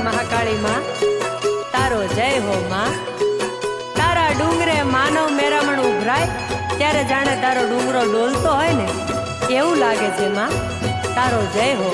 મહાકાળી માં તારો જય હો માં। તારા ડુંગરે માનવ મેરામણ ઉભરાય ત્યારે જાણે તારો ડુંગરો ડોલતો હોય ને એવું લાગે છે માં, તારો જય હો।